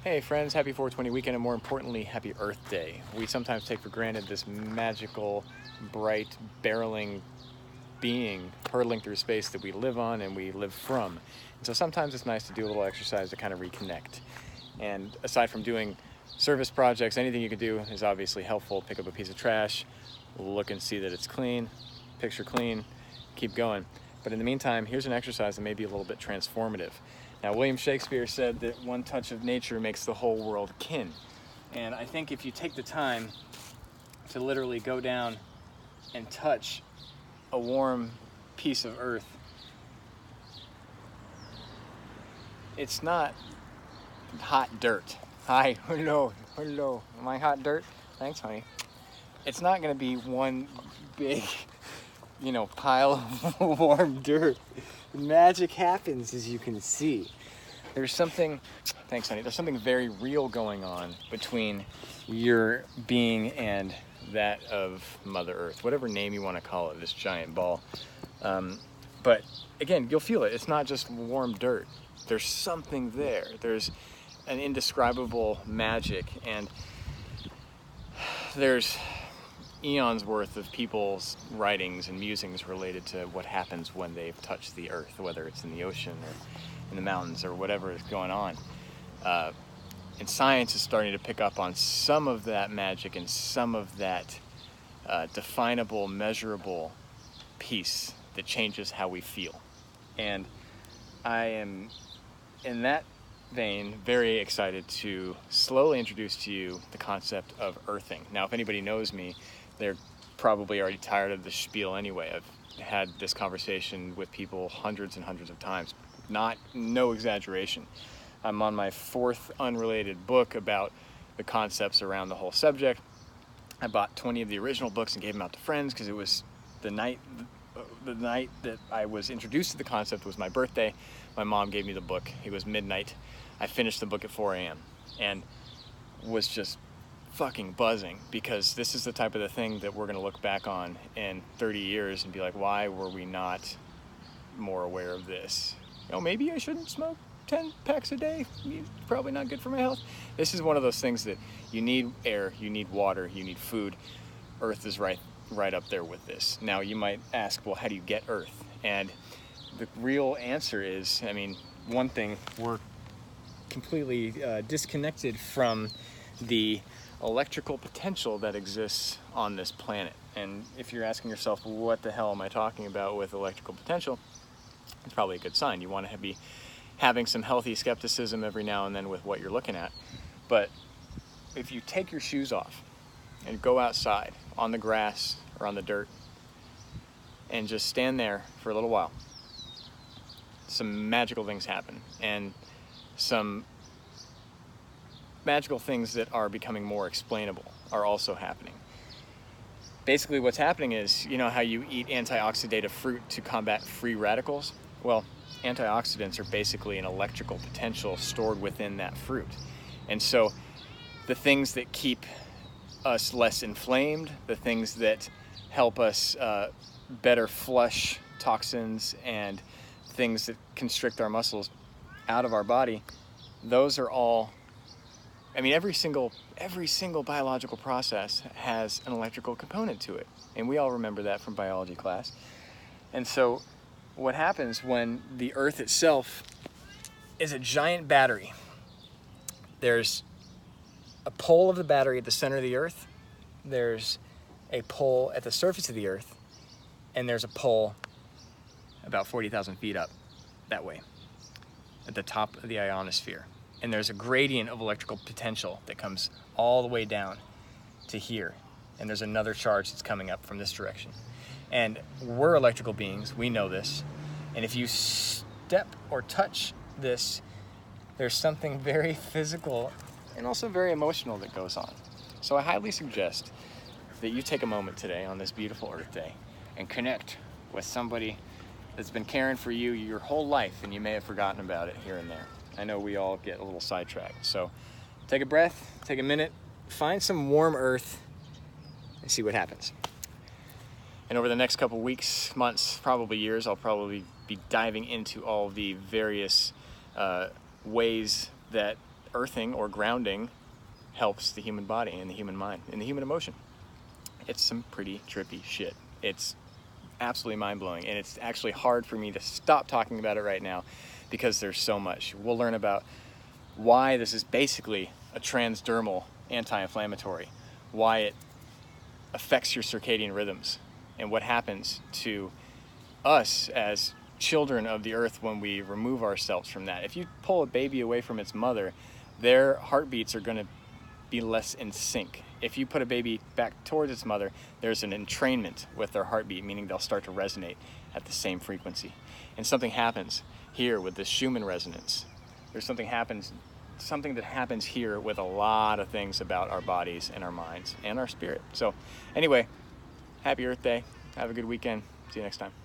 Hey friends, happy 420 weekend, and more importantly, happy Earth Day. We sometimes take for granted this magical, bright, barreling being hurtling through space that we live on and we live from. And so sometimes it's nice to do a little exercise to kind of reconnect. And aside from doing service projects, anything you can do is obviously helpful. Pick up a piece of trash, look and see that it's clean, picture clean, keep going. But in the meantime, here's an exercise that may be a little bit transformative. Now, William Shakespeare said that one touch of nature makes the whole world kin. And I think if you take the time to literally go down and touch a warm piece of earth, it's not hot dirt. Hi, hello, am I hot dirt? Thanks, honey. It's not gonna be one big, pile of warm dirt. Magic happens, as you can see. There's something, thanks honey, there's something very real going on between your being and that of Mother Earth, whatever name you want to call it, this giant ball. But again, you'll feel it. It's not just warm dirt. There's something there. There's an indescribable magic, and there's eons worth of people's writings and musings related to what happens when they've touched the earth, whether it's in the ocean or in the mountains or whatever is going on. And science is starting to pick up on some of that magic and some of that definable, measurable piece that changes how we feel. And I am, in that vein, very excited to slowly introduce to you the concept of earthing. Now, if anybody knows me, they're probably already tired of the spiel anyway. I've had this conversation with people hundreds and hundreds of times. No exaggeration. I'm on my fourth unrelated book about the concepts around the whole subject. I bought 20 of the original books and gave them out to friends because it was the night that I was introduced to the concept was my birthday. My mom gave me the book. It was midnight. I finished the book at 4 a.m. and was just fucking buzzing, because this is the type of the thing that we're going to look back on in 30 years and be like, why were we not more aware of this? Maybe I shouldn't smoke 10 packs a day. It's probably not good for my health. This is one of those things that you need air, you need water, you need food. Earth is right up there with this. Now you might ask, well, how do you get Earth? And the real answer is, one thing, we're completely disconnected from the electrical potential that exists on this planet. And if you're asking yourself, what the hell am I talking about with electrical potential? It's probably a good sign. You want to be having some healthy skepticism every now and then with what you're looking at. But if you take your shoes off and go outside on the grass or on the dirt and just stand there for a little while, some magical things happen, and some magical things that are becoming more explainable are also happening. Basically what's happening is, how you eat antioxidative fruit to combat free radicals? Well, antioxidants are basically an electrical potential stored within that fruit. And so the things that keep us less inflamed, the things that help us better flush toxins and things that constrict our muscles out of our body, those are all, every single biological process has an electrical component to it. And we all remember that from biology class. And so what happens when the earth itself is a giant battery, there's a pole of the battery at the center of the earth, there's a pole at the surface of the earth, and there's a pole about 40,000 feet up that way at the top of the ionosphere. And there's a gradient of electrical potential that comes all the way down to here. And there's another charge that's coming up from this direction. And we're electrical beings, we know this. And if you step or touch this, there's something very physical and also very emotional that goes on. So I highly suggest that you take a moment today on this beautiful Earth Day and connect with somebody that's been caring for you your whole life, and you may have forgotten about it here and there. I know we all get a little sidetracked. So take a breath, take a minute, find some warm earth, and see what happens. And over the next couple weeks, months, probably years, I'll probably be diving into all the various ways that earthing or grounding helps the human body and the human mind and the human emotion. It's some pretty trippy shit. It's absolutely mind-blowing, and it's actually hard for me to stop talking about it right now because there's so much. We'll learn about why this is basically a transdermal anti-inflammatory, why it affects your circadian rhythms, and what happens to us as children of the earth when we remove ourselves from that. If you pull a baby away from its mother, their heartbeats are going to be less in sync. If you put a baby back towards its mother, there's an entrainment with their heartbeat, meaning they'll start to resonate at the same frequency. And something happens here with the Schumann resonance. There's something that happens here with a lot of things about our bodies and our minds and our spirit. So anyway, happy Earth Day. Have a good weekend. See you next time.